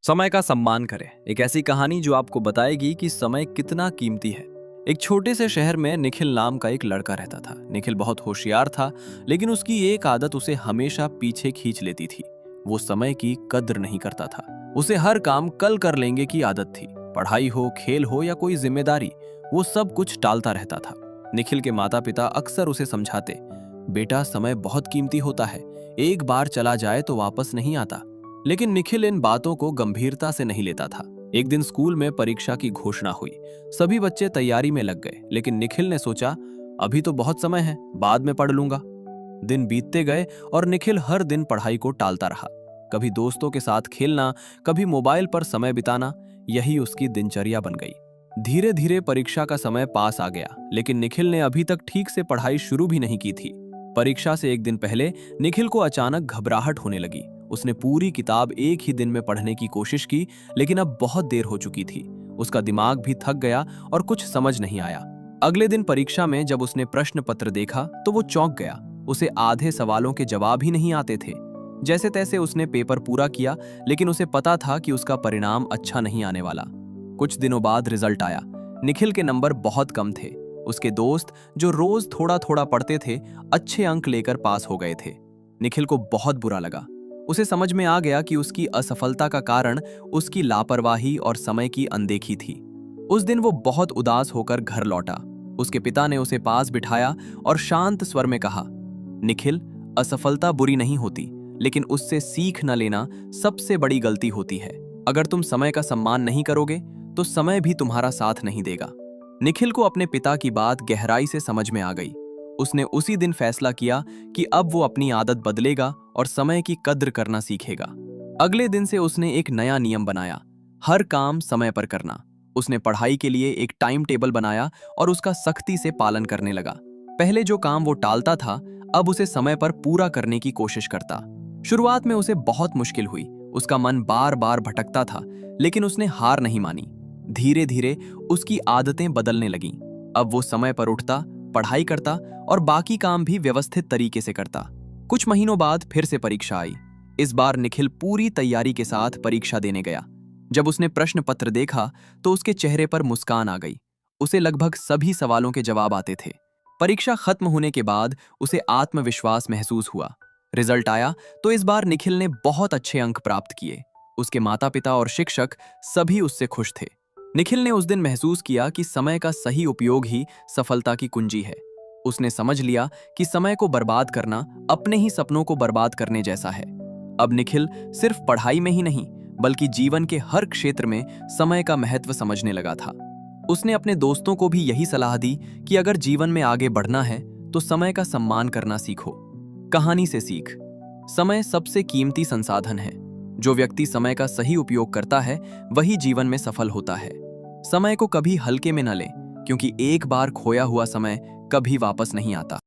समय का सम्मान करें। एक ऐसी कहानी जो आपको बताएगी कि समय कितना कीमती है। एक छोटे से शहर में निखिल नाम का एक लड़का रहता था। निखिल बहुत होशियार था, लेकिन उसकी एक आदत उसे हमेशा पीछे खींच लेती थी। वो समय की कद्र नहीं करता था। उसे हर काम कल कर लेंगे की आदत थी। पढ़ाई हो, खेल हो या कोई जिम्मेदारी, वो सब कुछ टालता रहता था। निखिल के माता पिता अक्सर उसे समझाते, बेटा समय बहुत कीमती होता है, एक बार चला जाए तो वापस नहीं आता। लेकिन निखिल इन बातों को गंभीरता से नहीं लेता था। एक दिन स्कूल में परीक्षा की घोषणा हुई। सभी बच्चे तैयारी में लग गए, लेकिन निखिल ने सोचा, अभी तो बहुत समय है, बाद में पढ़ लूंगा। दिन बीतते गए और निखिल हर दिन पढ़ाई को टालता रहा। कभी दोस्तों के साथ खेलना, कभी मोबाइल पर समय बिताना, यही उसकी दिनचर्या बन गई। धीरे धीरे परीक्षा का समय पास आ गया, लेकिन निखिल ने अभी तक ठीक से पढ़ाई शुरू भी नहीं की थी। परीक्षा से एक दिन पहले निखिल को अचानक घबराहट होने लगी। उसने पूरी किताब एक ही दिन में पढ़ने की कोशिश की, लेकिन अब बहुत देर हो चुकी थी। उसका दिमाग भी थक गया और कुछ समझ नहीं आया। अगले दिन परीक्षा में जब उसने प्रश्न पत्र देखा तो वो चौंक गया। उसे आधे सवालों के जवाब ही नहीं आते थे। जैसे तैसे उसने पेपर पूरा किया, लेकिन उसे पता था कि उसका परिणाम अच्छा नहीं आने वाला। कुछ दिनों बाद रिजल्ट आया। निखिल के नंबर बहुत कम थे। उसके दोस्त जो रोज थोड़ा थोड़ा पढ़ते थे, अच्छे अंक लेकर पास हो गए थे। निखिल को बहुत बुरा लगा। उसे समझ में आ गया कि उसकी असफलता का कारण उसकी लापरवाही और समय की अनदेखी थी। उस दिन वो बहुत उदास होकर घर लौटा। उसके पिता ने उसे पास बिठाया और शांत स्वर में कहा, निखिल, असफलता बुरी नहीं होती, लेकिन उससे सीख न लेना सबसे बड़ी गलती होती है। अगर तुम समय का सम्मान नहीं करोगे तो समय भी तुम्हारा साथ नहीं देगा। निखिल को अपने पिता की बात गहराई से समझ में आ गई। उसने उसी दिन फैसला किया कि अब वो अपनी आदत बदलेगा और समय की कद्र करना सीखेगा। अगले दिन से उसने एक नया नियम बनाया, हर काम समय पर करना। उसने पढ़ाई के लिए एक टाइम टेबल बनाया और उसका सख्ती से पालन करने लगा। पहले जो काम वो टालता था, अब उसे समय पर पूरा करने की कोशिश करता। शुरुआत में उसे बहुत मुश्किल हुई। उसका मन बार बार भटकता था, लेकिन उसने हार नहीं मानी। धीरे धीरे उसकी आदतें बदलने लगीं। अब वो समय पर उठता, पढ़ाई करता और बाकी काम भी व्यवस्थित तरीके से करता। कुछ महीनों बाद फिर से परीक्षा आई। इस बार निखिल पूरी तैयारी के साथ परीक्षा देने गया। जब उसने प्रश्न पत्र देखा तो उसके चेहरे पर मुस्कान आ गई। उसे लगभग सभी सवालों के जवाब आते थे। परीक्षा खत्म होने के बाद उसे आत्मविश्वास महसूस हुआ। रिजल्ट आया तो इस बार निखिल ने बहुत अच्छे अंक प्राप्त किए। उसके माता पिता और शिक्षक सभी उससे खुश थे। निखिल ने उस दिन महसूस किया कि समय का सही उपयोग ही सफलता की कुंजी है। उसने समझ लिया कि समय को बर्बाद करना अपने ही सपनों को बर्बाद करने जैसा है। अब निखिल सिर्फ पढ़ाई में ही नहीं, बल्कि जीवन के हर क्षेत्र में समय का महत्व समझने लगा था। उसने अपने दोस्तों को भी यही सलाह दी कि अगर जीवन में आगे बढ़ना है तो समय का सम्मान करना सीखो। कहानी से सीख, समय सबसे कीमती संसाधन है। जो व्यक्ति समय का सही उपयोग करता है, वही जीवन में सफल होता है। समय को कभी हल्के में न लें, क्योंकि एक बार खोया हुआ समय कभी वापस नहीं आता।